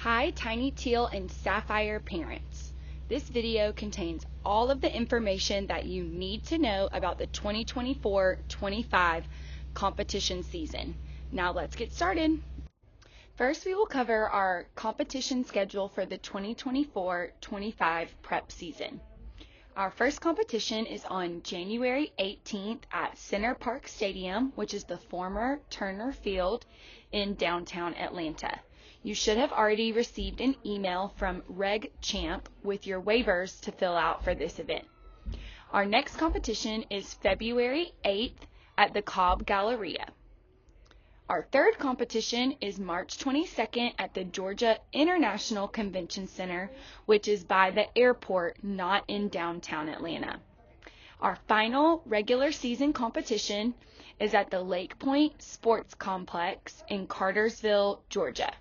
Hi Tiny Teal and Sapphire parents. This video contains all of the information that you need to know about the 2024-25 competition season. Now let's get started. First, we will cover our competition schedule for the 2024-25 prep season. Our first competition is on January 18th at Center Park Stadium, which is the former Turner Field in downtown Atlanta. You should have already received an email from Reg Champ with your waivers to fill out for this event. Our next competition is February 8th at the Cobb Galleria. Our third competition is March 22nd at the Georgia International Convention Center, which is by the airport, not in downtown Atlanta. Our final regular season competition is at the Lake Point Sports Complex in Cartersville, Georgia.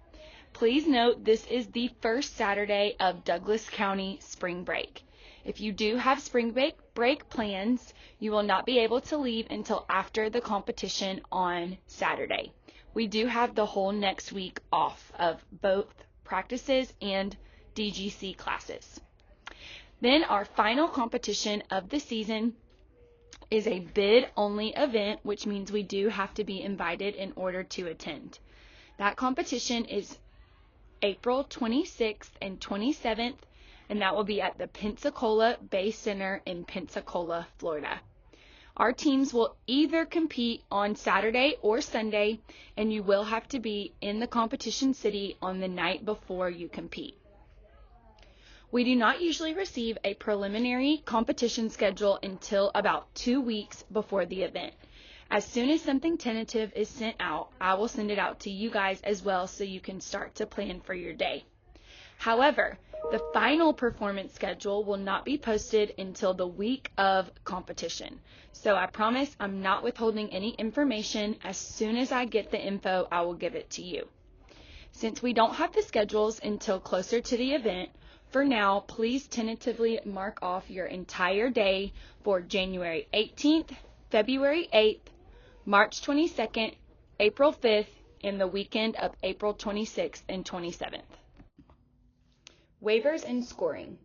Please note this is the first Saturday of Douglas County spring break. If you do have spring break plans, you will not be able to leave until after the competition on Saturday. We do have the whole next week off of both practices and DGC classes. Then our final competition of the season is a bid-only event, which means we do have to be invited in order to attend. That competition is April 26th and 27th, and that will be at the Pensacola Bay Center in Pensacola, Florida. Our teams will either compete on Saturday or Sunday, and you will have to be in the competition city on the night before you compete. We do not usually receive a preliminary competition schedule until about 2 weeks before the event. As soon as something tentative is sent out, I will send it out to you guys as well so you can start to plan for your day. However, the final performance schedule will not be posted until the week of competition. So I promise I'm not withholding any information. As soon as I get the info, I will give it to you. Since we don't have the schedules until closer to the event, for now, please tentatively mark off your entire day for January 18th, February 8th, March 22nd, April 5th, and the weekend of April 26th and 27th. Waivers and scoring.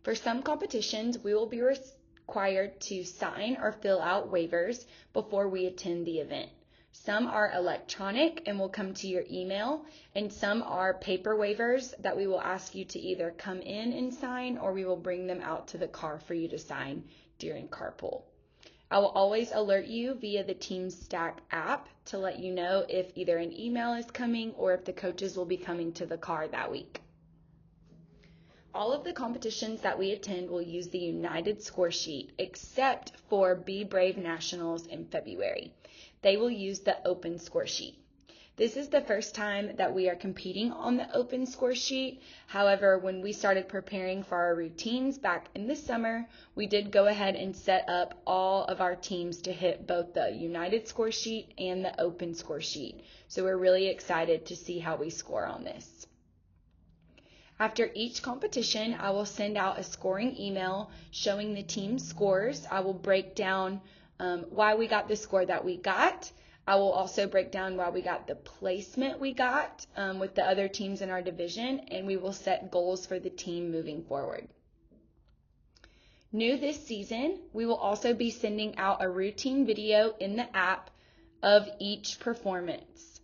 For some competitions, we will be required to sign or fill out waivers before we attend the event. Some are electronic and will come to your email, and some are paper waivers that we will ask you to either come in and sign, or we will bring them out to the car for you to sign during carpool. I will always alert you via the Team Stack app to let you know if either an email is coming or if the coaches will be coming to the car that week. All of the competitions that we attend will use the United score sheet, except for Be Brave Nationals in February. They will use the open score sheet. This is the first time that we are competing on the open score sheet. However, when we started preparing for our routines back in the summer, we did go ahead and set up all of our teams to hit both the United score sheet and the open score sheet. So we're really excited to see how we score on this. After each competition, I will send out a scoring email showing the team's scores. I will break down why we got the score that we got. I will also break down why we got the placement we got with the other teams in our division, and we will set goals for the team moving forward. New this season, we will also be sending out a routine video in the app of each performance.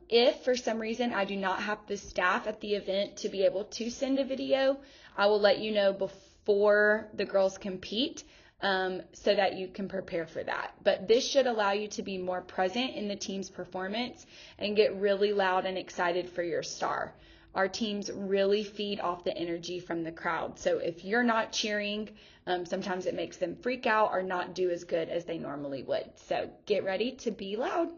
If for some reason I do not have the staff at the event to be able to send a video, I will let you know before the girls compete so that you can prepare for that. But this should allow you to be more present in the team's performance and get really loud and excited for your star. Our teams really feed off the energy from the crowd. So if you're not cheering, sometimes it makes them freak out or not do as good as they normally would. So get ready to be loud.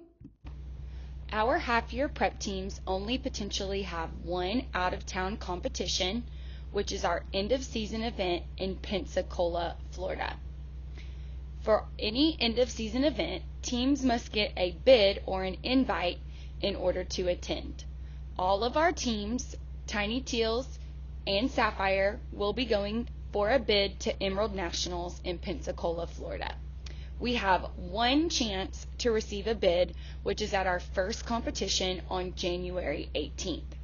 Our half-year prep teams only potentially have one out-of-town competition, which is our end-of-season event in Pensacola, Florida. For any end-of-season event, teams must get a bid or an invite in order to attend. All of our teams, Tiny Teals and Sapphire, will be going for a bid to Emerald Nationals in Pensacola, Florida. We have one chance to receive a bid, which is at our first competition on January 18th.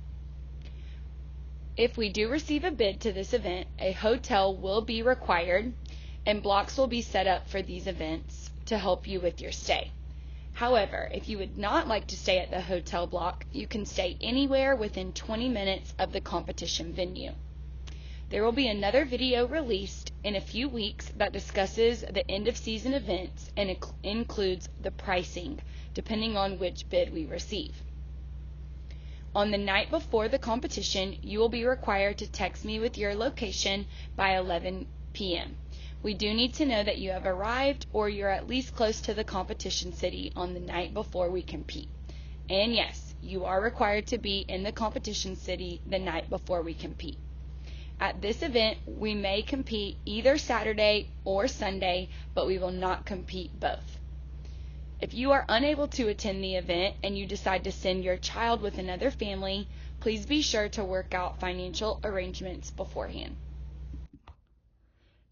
If we do receive a bid to this event, a hotel will be required and blocks will be set up for these events to help you with your stay. However, if you would not like to stay at the hotel block, you can stay anywhere within 20 minutes of the competition venue. There will be another video released in a few weeks that discusses the end of season events and includes the pricing, depending on which bid we receive. On the night before the competition, you will be required to text me with your location by 11 p.m. We do need to know that you have arrived or you're at least close to the competition city on the night before we compete. And yes, you are required to be in the competition city the night before we compete. At this event, we may compete either Saturday or Sunday, but we will not compete both. If you are unable to attend the event and you decide to send your child with another family, please be sure to work out financial arrangements beforehand.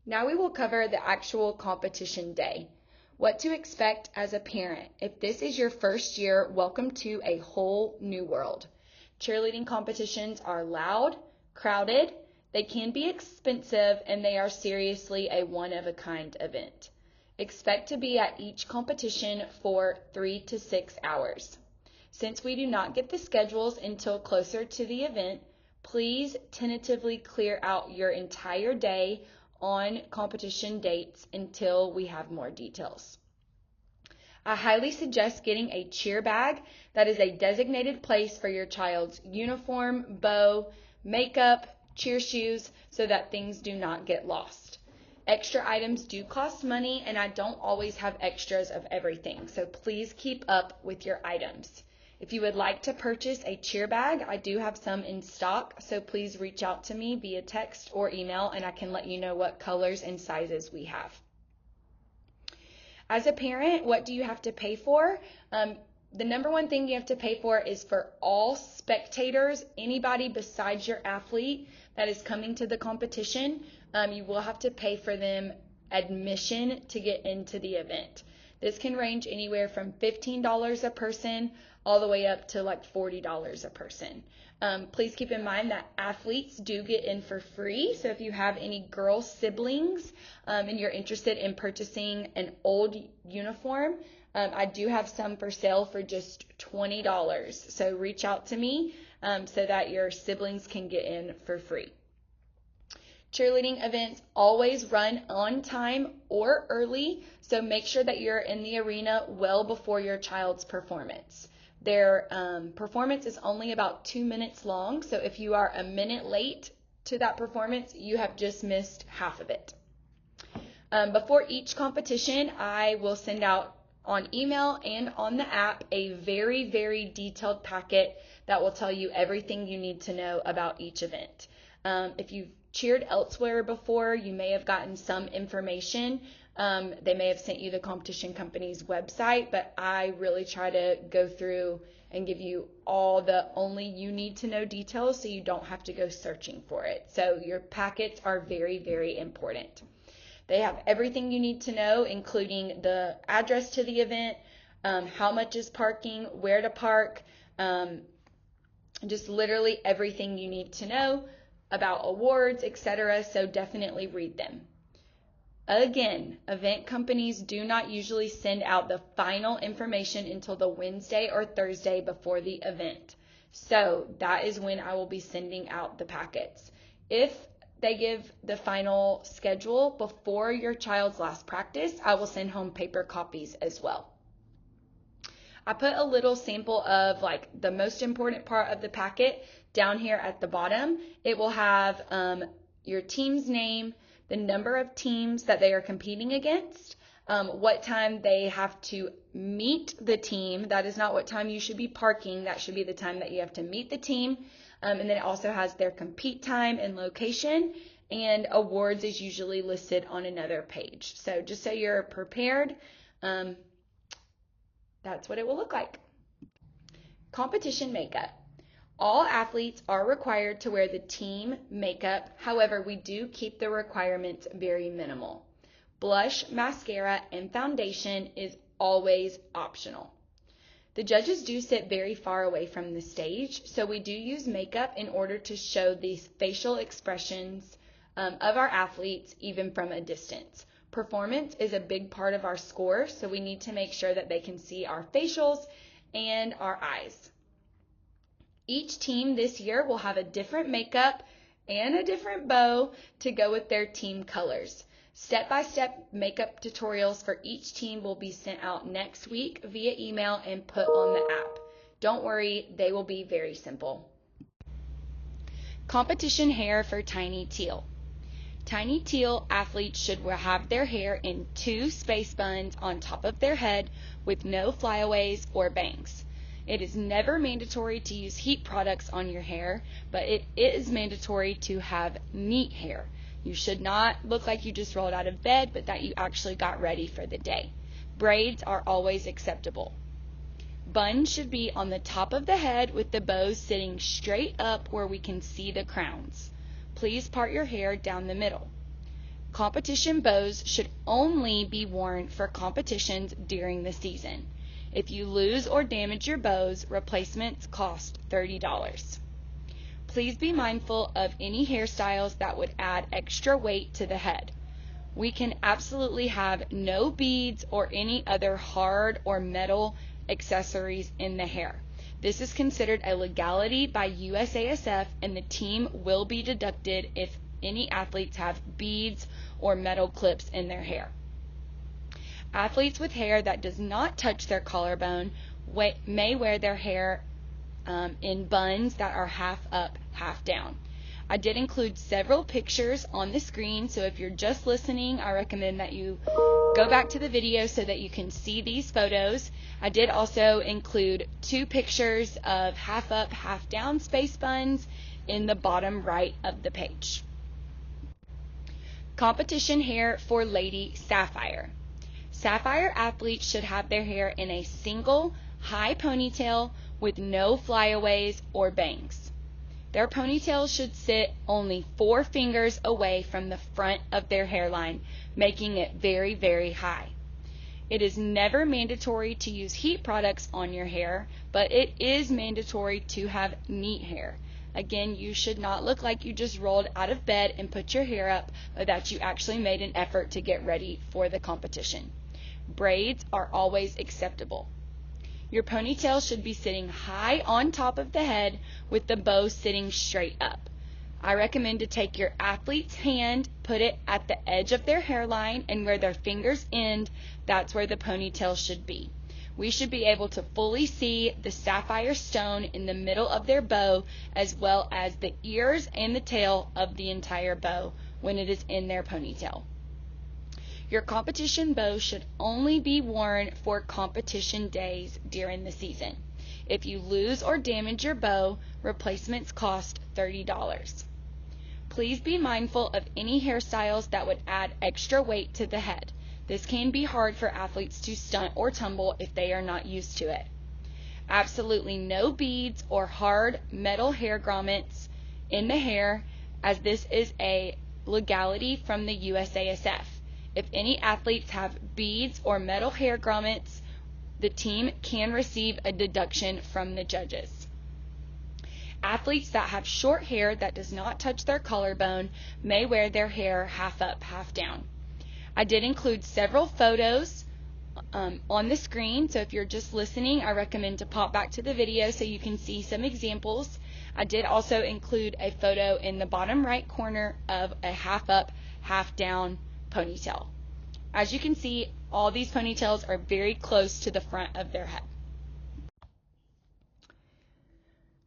Now we will cover the actual competition day. What to expect as a parent. If this is your first year, welcome to a whole new world. Cheerleading competitions are loud, crowded, they can be expensive, and they are seriously a one-of-a-kind event. Expect to be at each competition for 3 to 6 hours. Since we do not get the schedules until closer to the event, please tentatively clear out your entire day on competition dates until we have more details. I highly suggest getting a cheer bag that is a designated place for your child's uniform, bow, makeup, cheer shoes, so that things do not get lost. Extra items do cost money, and I don't always have extras of everything, so please keep up with your items. If you would like to purchase a cheer bag, I do have some in stock, so please reach out to me via text or email and I can let you know what colors and sizes we have. As a parent, what do you have to pay for? The number one thing you have to pay for is for all spectators, anybody besides your athlete that is coming to the competition, you will have to pay for them admission to get into the event. This can range anywhere from $15 a person all the way up to like $40 a person. Please keep in mind that athletes do get in for free. So if you have any girl siblings and you're interested in purchasing an old uniform, I do have some for sale for just $20. So reach out to me so that your siblings can get in for free. Cheerleading events always run on time or early, so make sure that you're in the arena well before your child's performance. Their performance is only about 2 minutes long, so if you are a minute late to that performance, you have just missed half of it. Before each competition, I will send out on email and on the app a very, very detailed packet that will tell you everything you need to know about each event. If you've cheered elsewhere before, you may have gotten some information. They may have sent you the competition company's website, but I really try to go through and give you all the only you need to know details so you don't have to go searching for it. So your packets are very, very important. They have everything you need to know, including the address to the event, how much is parking, where to park, just literally everything you need to know about awards, etc. So definitely read them. Again, event companies do not usually send out the final information until the Wednesday or Thursday before the event. So that is when I will be sending out the packets. If they give the final schedule before your child's last practice, I will send home paper copies as well. I put a little sample of like the most important part of the packet down here at the bottom. It will have your team's name, the number of teams that they are competing against, what time they have to meet the team. That is not what time you should be parking. That should be the time that you have to meet the team. And then it also has their compete time and location, and awards is usually listed on another page. So just so you're prepared, that's what it will look like. Competition makeup. All athletes are required to wear the team makeup. However, we do keep the requirements very minimal. Blush, mascara, and foundation is always optional. The judges do sit very far away from the stage, so we do use makeup in order to show these facial expressions of our athletes even from a distance. Performance is a big part of our score, so we need to make sure that they can see our facials and our eyes. Each team this year will have a different makeup and a different bow to go with their team colors. Step-by-step makeup tutorials for each team will be sent out next week via email and put on the app. Don't worry, they will be very simple. Competition hair for Tiny Teal. Tiny Teal athletes should have their hair in 2 space buns on top of their head with no flyaways or bangs. It is never mandatory to use heat products on your hair, but it is mandatory to have neat hair. You should not look like you just rolled out of bed, but that you actually got ready for the day. Braids are always acceptable. Buns should be on the top of the head with the bows sitting straight up where we can see the crowns. Please part your hair down the middle. Competition bows should only be worn for competitions during the season. If you lose or damage your bows, replacements cost $30. Please be mindful of any hairstyles that would add extra weight to the head. We can absolutely have no beads or any other hard or metal accessories in the hair. This is considered a legality by USASF, and the team will be deducted if any athletes have beads or metal clips in their hair. Athletes with hair that does not touch their collarbone may wear their hair in buns that are half up, half down. I did include several pictures on the screen, so if you're just listening, I recommend that you go back to the video so that you can see these photos. I did also include 2 pictures of half up, half down space buns in the bottom right of the page. Competition hair for Lady Sapphire. Sapphire athletes should have their hair in a single high ponytail with no flyaways or bangs. Their ponytails should sit only 4 fingers away from the front of their hairline, making it very, very high. It is never mandatory to use heat products on your hair, but it is mandatory to have neat hair. Again, you should not look like you just rolled out of bed and put your hair up, but that you actually made an effort to get ready for the competition. Braids are always acceptable. Your ponytail should be sitting high on top of the head with the bow sitting straight up. I recommend to take your athlete's hand, put it at the edge of their hairline, and where their fingers end, that's where the ponytail should be. We should be able to fully see the sapphire stone in the middle of their bow, as well as the ears and the tail of the entire bow when it is in their ponytail. Your competition bow should only be worn for competition days during the season. If you lose or damage your bow, replacements cost $30. Please be mindful of any hairstyles that would add extra weight to the head. This can be hard for athletes to stunt or tumble if they are not used to it. Absolutely no beads or hard metal hair grommets in the hair, as this is a legality from the USASF. If any athletes have beads or metal hair grommets, the team can receive a deduction from the judges. Athletes that have short hair that does not touch their collarbone may wear their hair half up, half down. I did include several photos on the screen, so if you're just listening, I recommend to pop back to the video so you can see some examples. I did also include a photo in the bottom right corner of a half up, half down ponytail. As you can see, all these ponytails are very close to the front of their head.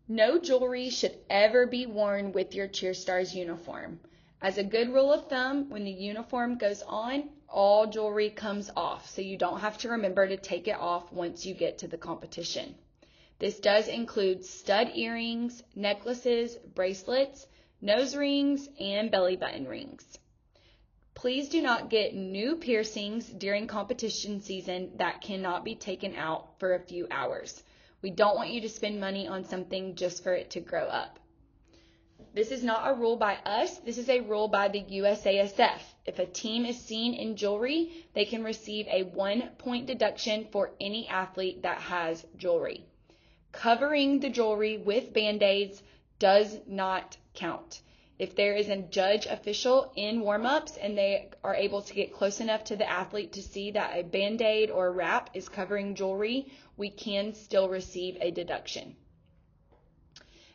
No jewelry should ever be worn with your CheerStars uniform. As a good rule of thumb, when the uniform goes on, all jewelry comes off, so you don't have to remember to take it off once you get to the competition. This does include stud earrings, necklaces, bracelets, nose rings, and belly button rings. Please do not get new piercings during competition season that cannot be taken out for a few hours. We don't want you to spend money on something just for it to grow up. This is not a rule by us. This is a rule by the USASF. If a team is seen in jewelry, they can receive a 1-point deduction for any athlete that has jewelry. Covering the jewelry with Band-Aids does not count. If there is a judge official in warm-ups and they are able to get close enough to the athlete to see that a Band-Aid or a wrap is covering jewelry, we can still receive a deduction.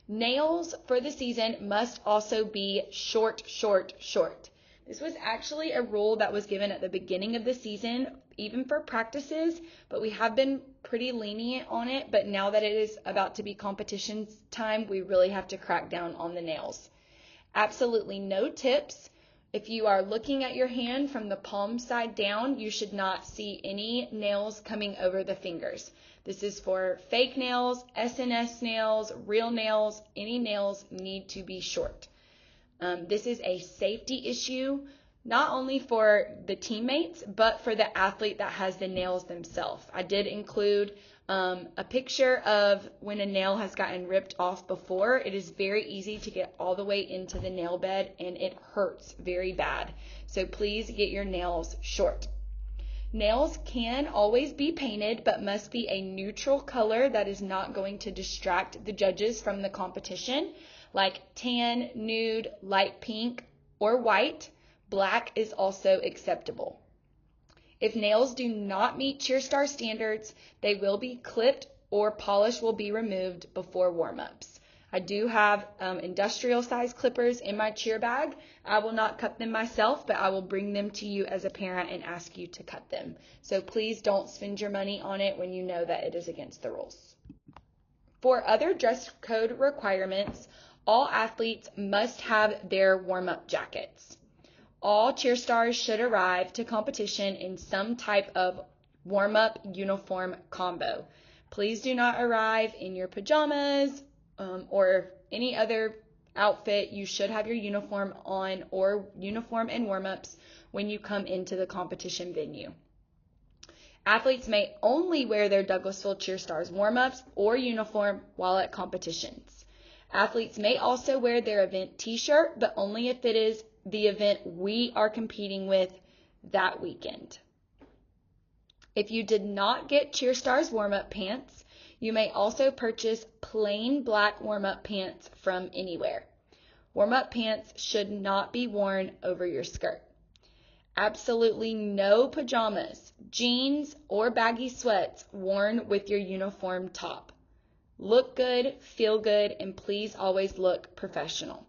Nails for the season must also be short, short, short. This was actually a rule that was given at the beginning of the season, even for practices, but we have been pretty lenient on it. But now that it is about to be competition time, we really have to crack down on the nails. Absolutely no tips. If you are looking at your hand from the palm side down, you should not see any nails coming over the fingers. This is for fake nails, SNS nails, real nails. Any nails need to be short. This is a safety issue, not only for the teammates, but for the athlete that has the nails themselves. I did include a picture of when a nail has gotten ripped off before. It is very easy to get all the way into the nail bed and it hurts very bad. So please get your nails short. Nails can always be painted, but must be a neutral color that is not going to distract the judges from the competition, like tan, nude, light pink, or white. Black is also acceptable. If nails do not meet CheerStar standards, they will be clipped or polish will be removed before warm-ups. I do have industrial size clippers in my cheer bag. I will not cut them myself, but I will bring them to you as a parent and ask you to cut them. So please don't spend your money on it when you know that it is against the rules. For other dress code requirements, all athletes must have their warm-up jackets. All cheer stars should arrive to competition in some type of warm-up uniform combo. Please do not arrive in your pajamas or any other outfit. You should have your uniform on or uniform and warm-ups when you come into the competition venue. Athletes may only wear their Douglasville CheerStars warm-ups or uniform while at competitions. Athletes may also wear their event t-shirt, but only if it is the event we are competing with that weekend. If you did not get CheerStars warm-up pants, you may also purchase plain black warm-up pants from anywhere. Warm-up pants should not be worn over your skirt. Absolutely no pajamas, jeans, or baggy sweats worn with your uniform top. Look good, feel good, and please always look professional.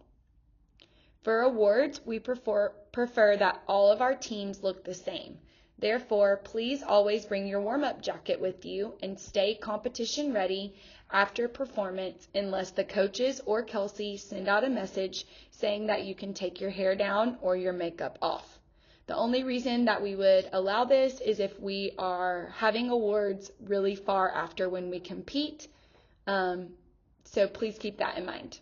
For awards, we prefer that all of our teams look the same. Therefore, please always bring your warm-up jacket with you and stay competition ready after performance unless the coaches or Kelsey send out a message saying that you can take your hair down or your makeup off. The only reason that we would allow this is if we are having awards really far after when we compete. So please keep that in mind.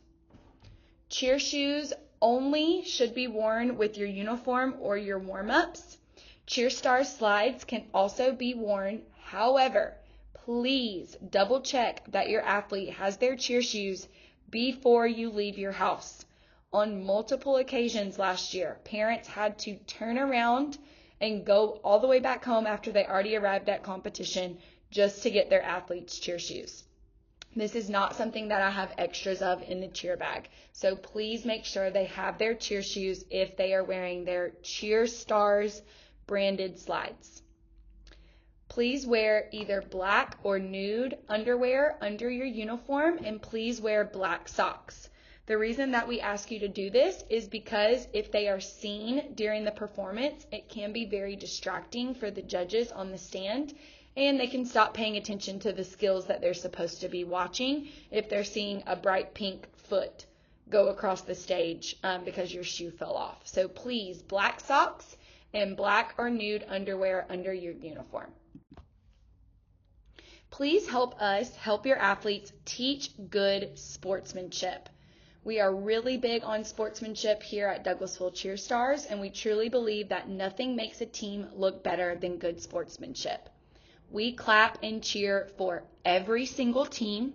Cheer shoes only should be worn with your uniform or your warm-ups. CheerStar slides can also be worn. However, please double check that your athlete has their cheer shoes before you leave your house. On multiple occasions last year, parents had to turn around and go all the way back home after they already arrived at competition just to get their athletes' cheer shoes. This is not something that I have extras of in the cheer bag. So please make sure they have their cheer shoes if they are wearing their CheerStars branded slides. Please wear either black or nude underwear under your uniform, and please wear black socks. The reason that we ask you to do this is because if they are seen during the performance, it can be very distracting for the judges on the stand, and they can stop paying attention to the skills that they're supposed to be watching if they're seeing a bright pink foot go across the stage because your shoe fell off. So please, black socks and black or nude underwear under your uniform. Please help us help your athletes teach good sportsmanship. We are really big on sportsmanship here at Douglasville CheerStars, and we truly believe that nothing makes a team look better than good sportsmanship. We clap and cheer for every single team.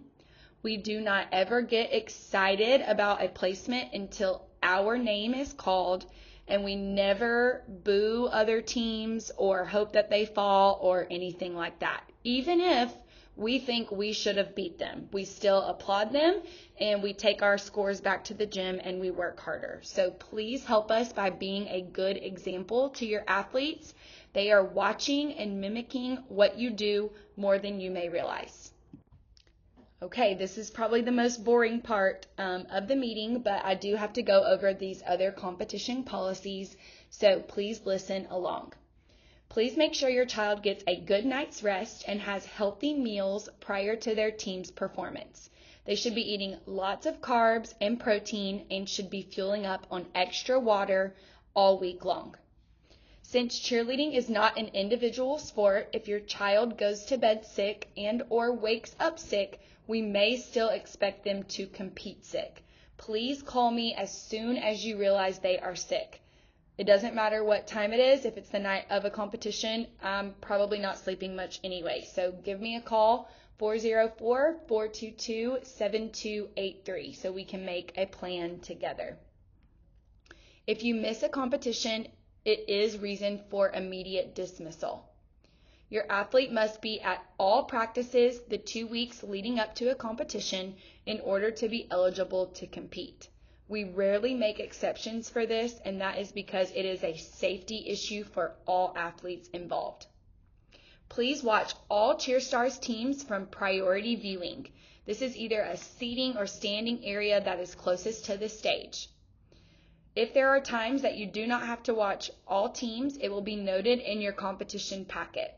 We do not ever get excited about a placement until our name is called, and we never boo other teams or hope that they fall or anything like that. Even if we think we should have beat them, we still applaud them and we take our scores back to the gym and we work harder. So please help us by being a good example to your athletes. They are watching and mimicking what you do more than you may realize. Okay, this is probably the most boring part of the meeting, but I do have to go over these other competition policies, so please listen along. Please make sure your child gets a good night's rest and has healthy meals prior to their team's performance. They should be eating lots of carbs and protein and should be fueling up on extra water all week long. Since cheerleading is not an individual sport, if your child goes to bed sick and or wakes up sick, we may still expect them to compete sick. Please call me as soon as you realize they are sick. It doesn't matter what time it is. If it's the night of a competition, I'm probably not sleeping much anyway. So give me a call, 404-422-7283, so we can make a plan together. If you miss a competition, it is reason for immediate dismissal. Your athlete must be at all practices the 2 weeks leading up to a competition in order to be eligible to compete. We rarely make exceptions for this, and that is because it is a safety issue for all athletes involved. Please watch all CheerStars teams from priority viewing. This is either a seating or standing area that is closest to the stage. If there are times that you do not have to watch all teams, it will be noted in your competition packet.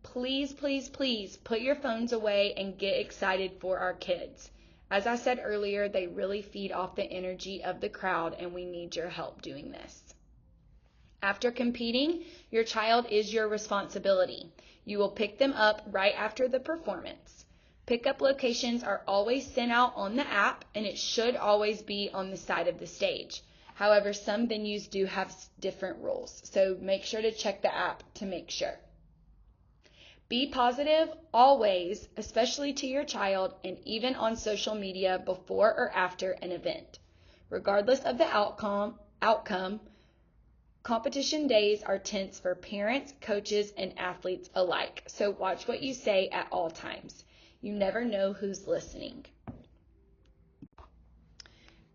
Please, please, please put your phones away and get excited for our kids. As I said earlier, they really feed off the energy of the crowd, and we need your help doing this. After competing, your child is your responsibility. You will pick them up right after the performance. Pickup locations are always sent out on the app, and it should always be on the side of the stage. However, some venues do have different rules, so make sure to check the app to make sure. Be positive always, especially to your child and even on social media before or after an event. Regardless of the outcome, competition days are tense for parents, coaches, and athletes alike, so watch what you say at all times. You never know who's listening.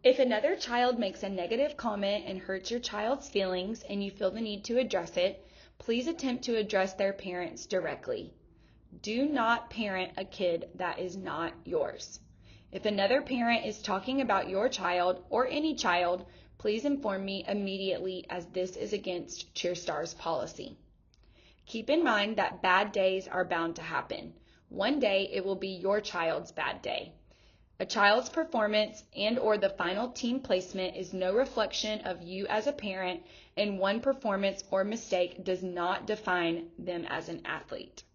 If another child makes a negative comment and hurts your child's feelings and you feel the need to address it, please attempt to address their parents directly. Do not parent a kid that is not yours. If another parent is talking about your child or any child, please inform me immediately, as this is against CheerStars policy. Keep in mind that bad days are bound to happen. One day it will be your child's bad day. A child's performance and or the final team placement is no reflection of you as a parent, and one performance or mistake does not define them as an athlete.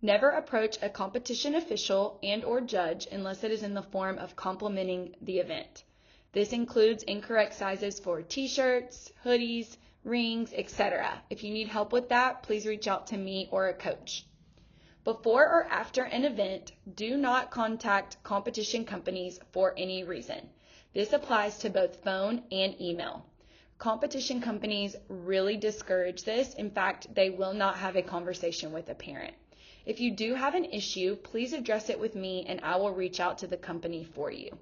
Never approach a competition official and or judge unless it is in the form of complimenting the event. This includes incorrect sizes for t-shirts, hoodies, rings, etc. If you need help with that, please reach out to me or a coach. Before or after an event, do not contact competition companies for any reason. This applies to both phone and email. Competition companies really discourage this. In fact, they will not have a conversation with a parent. If you do have an issue, please address it with me and I will reach out to the company for you.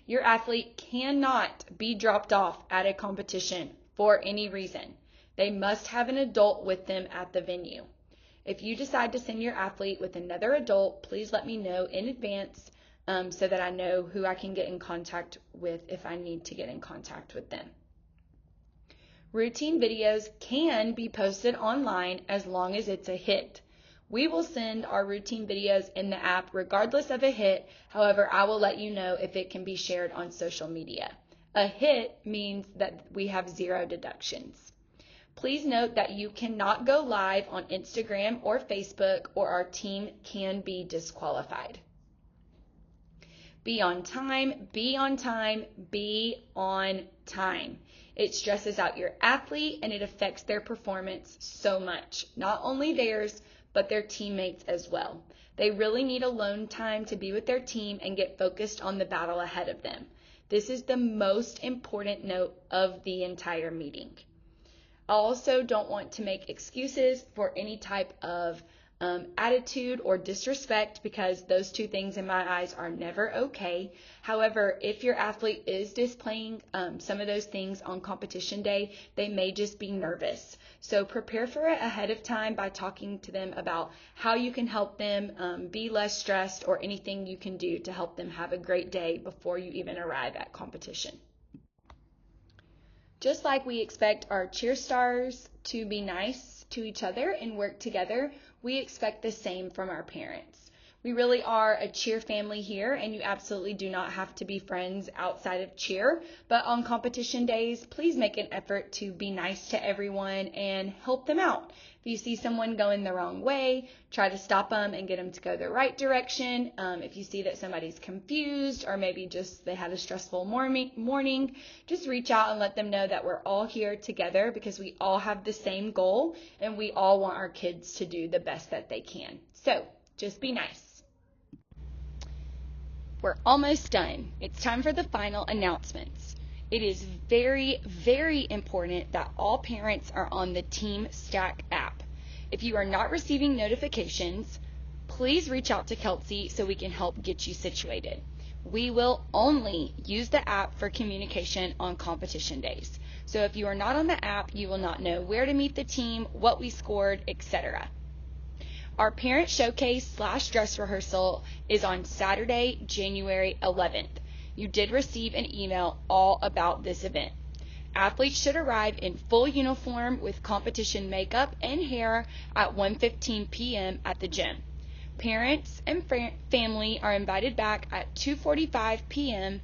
Your athlete cannot be dropped off at a competition for any reason. They must have an adult with them at the venue. If you decide to send your athlete with another adult, please let me know in advance so that I know who I can get in contact with if I need to get in contact with them. Routine videos can be posted online as long as it's a hit. We will send our routine videos in the app regardless of a hit. However, I will let you know if it can be shared on social media. A hit means that we have 0 deductions. Please note that you cannot go live on Instagram or Facebook or our team can be disqualified. Be on time, be on time, be on time. It stresses out your athlete and it affects their performance so much. Not only theirs, but their teammates as well. They really need alone time to be with their team and get focused on the battle ahead of them. This is the most important note of the entire meeting. I also don't want to make excuses for any type of attitude or disrespect, because those two things in my eyes are never okay. However, if your athlete is displaying some of those things on competition day, they may just be nervous. So prepare for it ahead of time by talking to them about how you can help them be less stressed, or anything you can do to help them have a great day before you even arrive at competition. Just like we expect our cheer stars to be nice to each other and work together, we expect the same from our parents. We really are a cheer family here, and you absolutely do not have to be friends outside of cheer. But on competition days, please make an effort to be nice to everyone and help them out. If you see someone going the wrong way, try to stop them and get them to go the right direction. If you see that somebody's confused, or maybe just they had a stressful morning, just reach out and let them know that we're all here together, because we all have the same goal and we all want our kids to do the best that they can. So just be nice. We're almost done. It's time for the final announcements. It is very, very important that all parents are on the Team Stack app. If you are not receiving notifications, please reach out to Kelsey so we can help get you situated. We will only use the app for communication on competition days. So if you are not on the app, you will not know where to meet the team, what we scored, etc. Our parent showcase / dress rehearsal is on Saturday, January 11th. You did receive an email all about this event. Athletes should arrive in full uniform with competition makeup and hair at 1:15 p.m. at the gym. Parents and family are invited back at 2:45 p.m.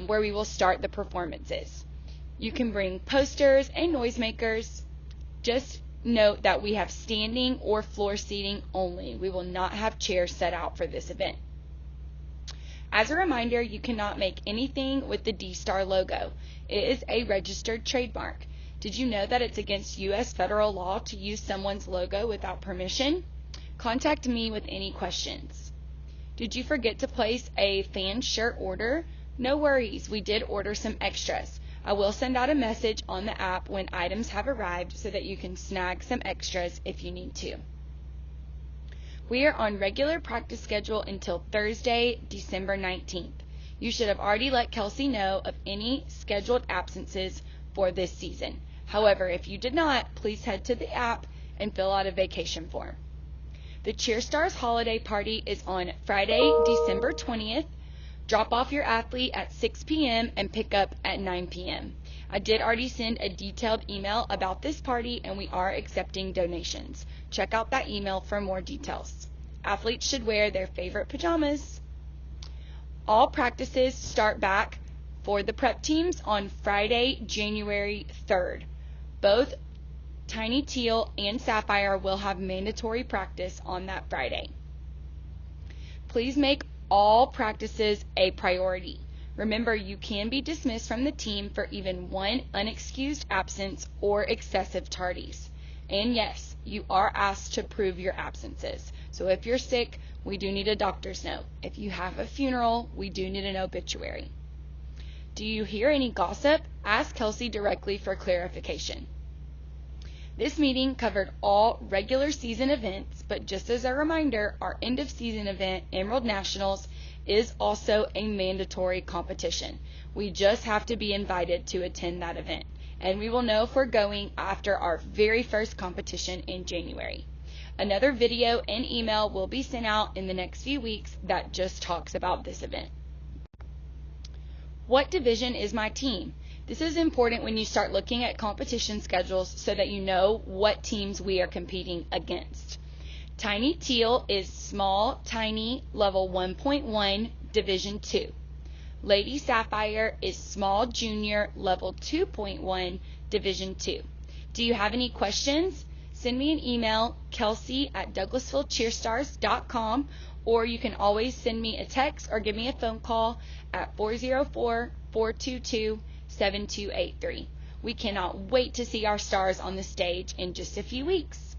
Where we will start the performances. You can bring posters and noisemakers. Just note that we have standing or floor seating only. We will not have chairs set out for this event. As a reminder, you cannot make anything with the D-Star logo. It is a registered trademark. Did you know that it's against U.S. federal law to use someone's logo without permission? Contact me with any questions. Did you forget to place a fan shirt order? No worries, we did order some extras. I will send out a message on the app when items have arrived so that you can snag some extras if you need to. We are on regular practice schedule until Thursday, December 19th. You should have already let Kelsey know of any scheduled absences for this season. However, if you did not, please head to the app and fill out a vacation form. The Cheerstars holiday party is on Friday, December 20th. Drop off your athlete at 6 p.m. and pick up at 9 p.m. I did already send a detailed email about this party, and we are accepting donations. Check out that email for more details. Athletes should wear their favorite pajamas. All practices start back for the prep teams on Friday, January 3rd. Both Tiny Teal and Sapphire will have mandatory practice on that Friday. Please make all practices a priority. Remember, you can be dismissed from the team for even one unexcused absence or excessive tardies. And yes, you are asked to prove your absences. So if you're sick, we do need a doctor's note. If you have a funeral, we do need an obituary. Do you hear any gossip? Ask Kelsey directly for clarification. This meeting covered all regular season events, but just as a reminder, our end of season event, Emerald Nationals, is also a mandatory competition. We just have to be invited to attend that event, and we will know if we're going after our very first competition in January. Another video and email will be sent out in the next few weeks that just talks about this event. What division is my team? This is important when you start looking at competition schedules so that you know what teams we are competing against. Tiny Teal is Small Tiny Level 1.1 Division 2. Lady Sapphire is Small Junior Level 2.1 Division 2. Do you have any questions? Send me an email, kelsey@douglasvillecheerstars.com, or you can always send me a text or give me a phone call at 404-422-7283. We cannot wait to see our stars on the stage in just a few weeks.